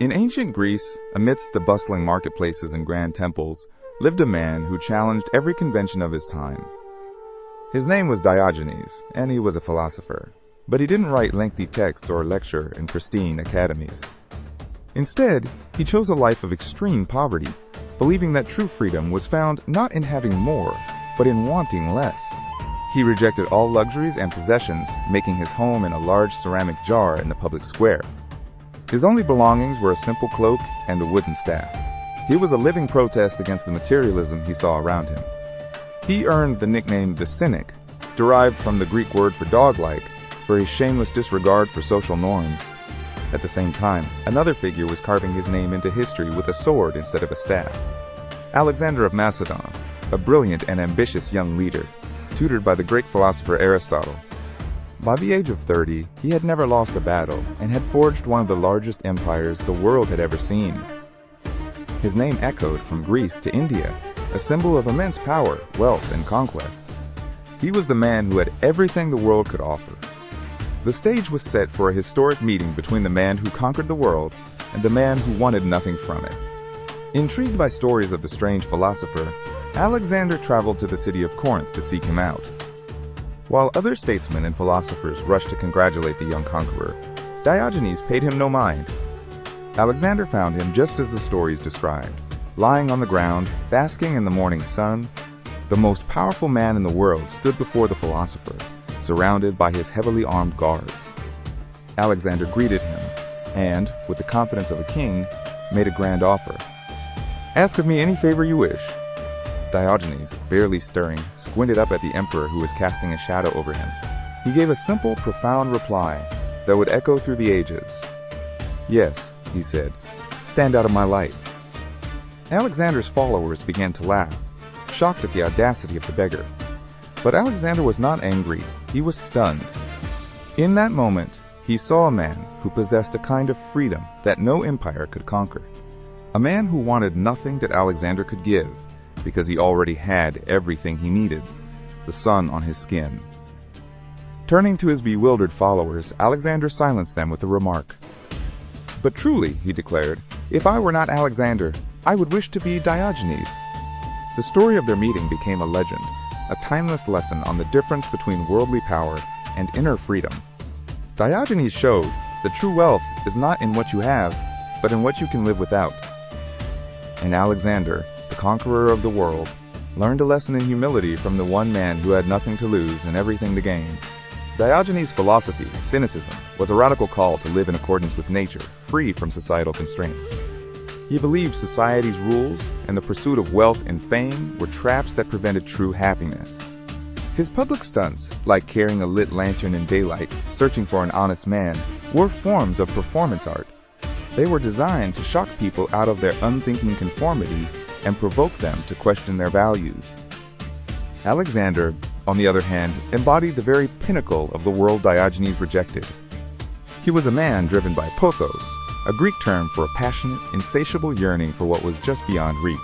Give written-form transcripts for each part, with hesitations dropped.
In ancient Greece, amidst the bustling marketplaces and grand temples, lived a man who challenged every convention of his time. His name was Diogenes, and he was a philosopher, but he didn't write lengthy texts or lecture in pristine academies. Instead, he chose a life of extreme poverty, believing that true freedom was found not in having more, but in wanting less. He rejected all luxuries and possessions, making his home in a large ceramic jar in the public square. His only belongings were a simple cloak and a wooden staff. He was a living protest against the materialism he saw around him. He earned the nickname the Cynic, derived from the Greek word for dog-like, for his shameless disregard for social norms. At the same time, another figure was carving his name into history with a sword instead of a staff. Alexander of Macedon, a brilliant and ambitious young leader, tutored by the great philosopher Aristotle. By the age of 30, he had never lost a battle and had forged one of the largest empires the world had ever seen. His name echoed from Greece to India, a symbol of immense power, wealth, and conquest. He was the man who had everything the world could offer. The stage was set for a historic meeting between the man who conquered the world and the man who wanted nothing from it. Intrigued by stories of the strange philosopher, Alexander traveled to the city of Corinth to seek him out. While other statesmen and philosophers rushed to congratulate the young conqueror, Diogenes paid him no mind. Alexander found him just as the stories described, lying on the ground, basking in the morning sun. The most powerful man in the world stood before the philosopher, surrounded by his heavily armed guards. Alexander greeted him, and, with the confidence of a king, made a grand offer. "Ask of me any favor you wish." Diogenes, barely stirring, squinted up at the emperor who was casting a shadow over him. He gave a simple, profound reply that would echo through the ages. "Yes," he said, "stand out of my light." Alexander's followers began to laugh, shocked at the audacity of the beggar. But Alexander was not angry, he was stunned. In that moment, he saw a man who possessed a kind of freedom that no empire could conquer. A man who wanted nothing that Alexander could give, because he already had everything he needed, the sun on his skin. Turning to his bewildered followers, Alexander silenced them with a remark. "But truly," he declared, "if I were not Alexander, I would wish to be Diogenes." The story of their meeting became a legend, a timeless lesson on the difference between worldly power and inner freedom. Diogenes showed that true wealth is not in what you have, but in what you can live without. And Alexander, the conqueror of the world, learned a lesson in humility from the one man who had nothing to lose and everything to gain. Diogenes' philosophy, Cynicism, was a radical call to live in accordance with nature, free from societal constraints. He believed society's rules and the pursuit of wealth and fame were traps that prevented true happiness. His public stunts, like carrying a lit lantern in daylight, searching for an honest man, were forms of performance art. They were designed to shock people out of their unthinking conformity and provoke them to question their values. Alexander, on the other hand, embodied the very pinnacle of the world Diogenes rejected. He was a man driven by pothos, a Greek term for a passionate, insatiable yearning for what was just beyond reach.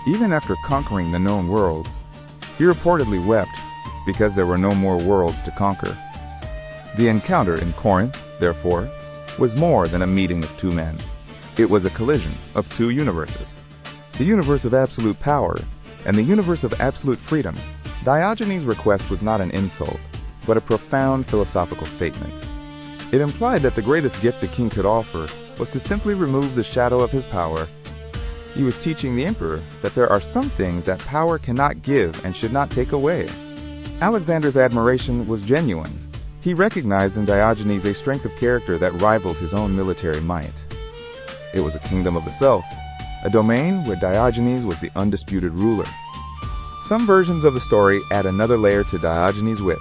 Even after conquering the known world, he reportedly wept because there were no more worlds to conquer. The encounter in Corinth, therefore, was more than a meeting of two men. It was a collision of two universes. The universe of absolute power and the universe of absolute freedom. Diogenes' request was not an insult, but a profound philosophical statement. It implied that the greatest gift the king could offer was to simply remove the shadow of his power. He was teaching the emperor that there are some things that power cannot give and should not take away. Alexander's admiration was genuine. He recognized in Diogenes a strength of character that rivaled his own military might. It was a kingdom of the self, a domain where Diogenes was the undisputed ruler. Some versions of the story add another layer to Diogenes' wit.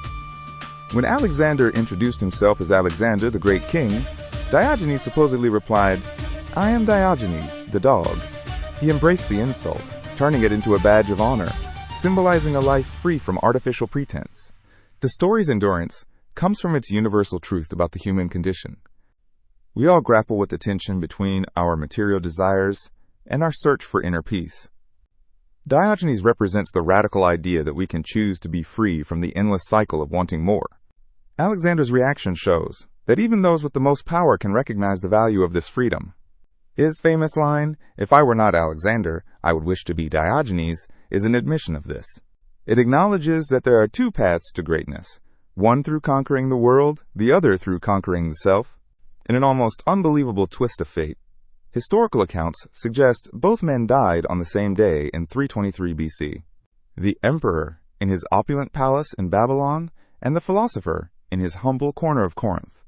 When Alexander introduced himself as Alexander, the great king, Diogenes supposedly replied, "I am Diogenes, the dog." He embraced the insult, turning it into a badge of honor, symbolizing a life free from artificial pretense. The story's endurance comes from its universal truth about the human condition. We all grapple with the tension between our material desires and our search for inner peace. Diogenes represents the radical idea that we can choose to be free from the endless cycle of wanting more. Alexander's reaction shows that even those with the most power can recognize the value of this freedom. His famous line, "If I were not Alexander, I would wish to be Diogenes," is an admission of this. It acknowledges that there are two paths to greatness, one through conquering the world, the other through conquering the self. In an almost unbelievable twist of fate, historical accounts suggest both men died on the same day in 323 BC. The emperor in his opulent palace in Babylon, and the philosopher in his humble corner of Corinth.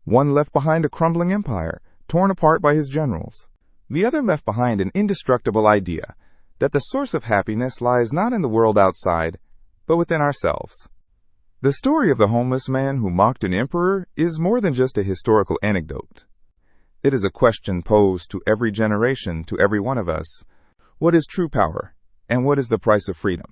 One left behind a crumbling empire, torn apart by his generals. The other left behind an indestructible idea that the source of happiness lies not in the world outside, but within ourselves. The story of the homeless man who mocked an emperor is more than just a historical anecdote. It is a question posed to every generation, to every one of us. What is true power, and what is the price of freedom?